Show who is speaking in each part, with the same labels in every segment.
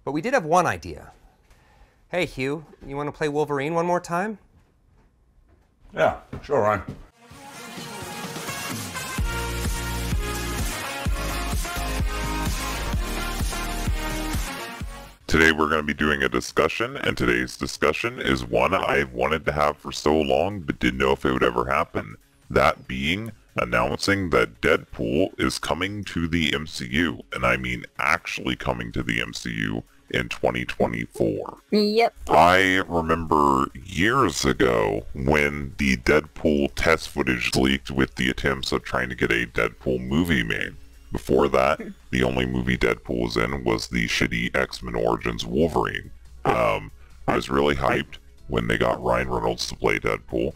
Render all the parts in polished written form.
Speaker 1: But we did have one idea. Hey, Hugh, you want to play Wolverine one more time?
Speaker 2: Yeah, sure, Ryan.
Speaker 3: Today we're going to be doing a discussion, and today's discussion is one I've wanted to have for so long but didn't know if it would ever happen. That being announcing that Deadpool is coming to the MCU, and I mean actually coming to the MCU in 2024.
Speaker 4: Yep.
Speaker 3: I remember years ago when the Deadpool test footage leaked with the attempts of trying to get a Deadpool movie made. Before that, the only movie Deadpool was in was the shitty X-Men Origins Wolverine. I was really hyped when they got Ryan Reynolds to play Deadpool.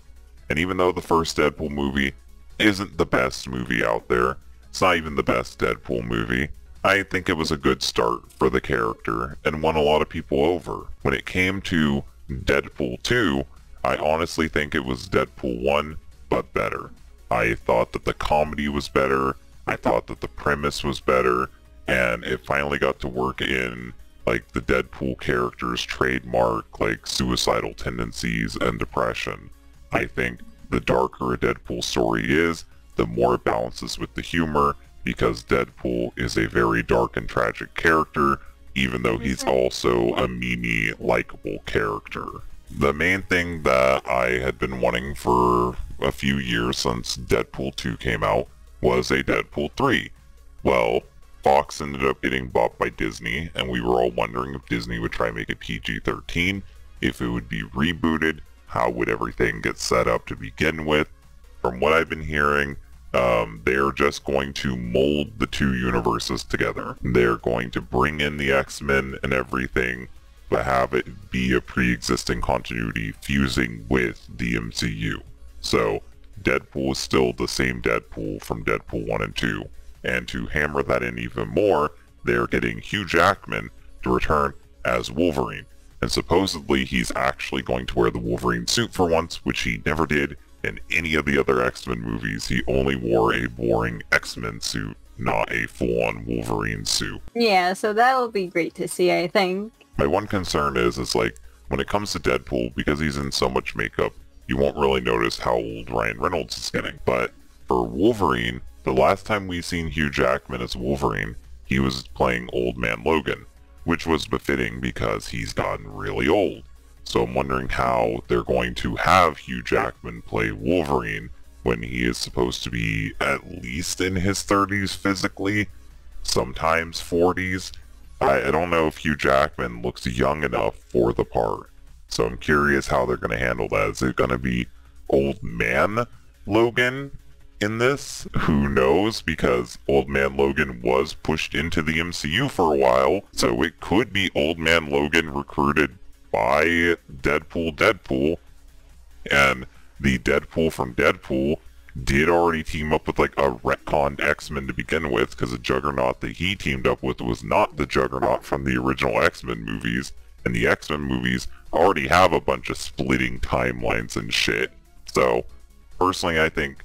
Speaker 3: And even though the first Deadpool movie isn't the best movie out there, it's not even the best Deadpool movie, I think it was a good start for the character and won a lot of people over. When it came to Deadpool 2, I honestly think it was Deadpool 1, but better. I thought that the comedy was better, I thought that the premise was better, and it finally got to work in like the Deadpool character's trademark, like suicidal tendencies and depression. I think the darker a Deadpool story is, the more it balances with the humor, because Deadpool is a very dark and tragic character, even though he's also a memey, likable character. The main thing that I had been wanting for a few years since Deadpool 2 came out was a Deadpool 3. Well, Fox ended up getting bought by Disney, and we were all wondering if Disney would try and make it PG-13, if it would be rebooted, how would everything get set up to begin with. From what I've been hearing, they're just going to mold the two universes together. They're going to bring in the X-Men and everything, but have it be a pre-existing continuity fusing with the MCU. So Deadpool is still the same Deadpool from Deadpool 1 and 2. And to hammer that in even more, they're getting Hugh Jackman to return as Wolverine. And supposedly he's actually going to wear the Wolverine suit for once, which he never did in any of the other X-Men movies. He only wore a boring X-Men suit, not a full-on Wolverine suit.
Speaker 4: Yeah, so that'll be great to see, I think.
Speaker 3: My one concern is like, when it comes to Deadpool, because he's in so much makeup, you won't really notice how old Ryan Reynolds is getting. But for Wolverine, the last time we seen Hugh Jackman as Wolverine, he was playing Old Man Logan, which was befitting because he's gotten really old. So I'm wondering how they're going to have Hugh Jackman play Wolverine when he is supposed to be at least in his 30s physically, sometimes 40s. I don't know if Hugh Jackman looks young enough for the part. So I'm curious how they're going to handle that. Is it going to be Old Man Logan in this? Who knows, because Old Man Logan was pushed into the MCU for a while, so it could be Old Man Logan recruited by Deadpool, and the Deadpool from Deadpool did already team up with like a retconned X-Men to begin with, because the Juggernaut that he teamed up with was not the Juggernaut from the original X-Men movies, and the X-Men movies already have a bunch of splitting timelines and shit. So, personally, I think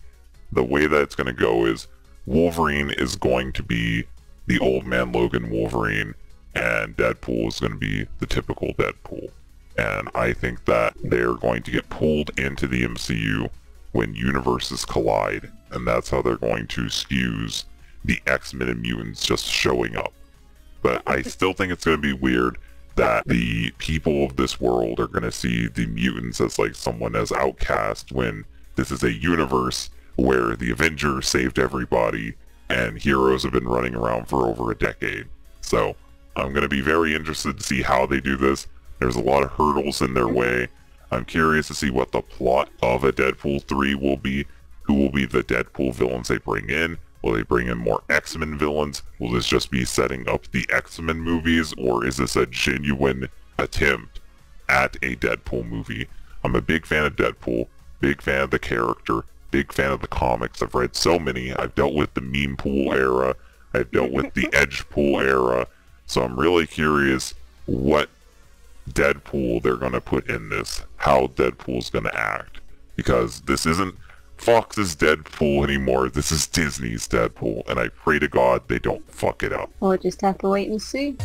Speaker 3: the way that it's going to go is Wolverine is going to be the Old Man Logan Wolverine, and Deadpool is going to be the typical Deadpool. And I think that they're going to get pulled into the MCU when universes collide, and that's how they're going to excuse the X-Men and mutants just showing up. But I still think it's going to be weird that the people of this world are going to see the mutants as like someone as outcast when this is a universe where the Avengers saved everybody and heroes have been running around for over a decade. So I'm going to be very interested to see how they do this. There's a lot of hurdles in their way. I'm curious to see what the plot of a Deadpool 3 will be. Who will be the Deadpool villains they bring in? Will they bring in more X-Men villains? Will this just be setting up the X-Men movies? Or is this a genuine attempt at a Deadpool movie? I'm a big fan of Deadpool, big fan of the character, big fan of the comics. I've read so many. I've dealt with the meme pool era. I've dealt with the edge pool era. So I'm really curious what Deadpool they're going to put in this. How Deadpool's going to act. Because this isn't Fox's Deadpool anymore. This is Disney's Deadpool, and I pray to God they don't fuck it up.
Speaker 4: We'll just have to wait and see.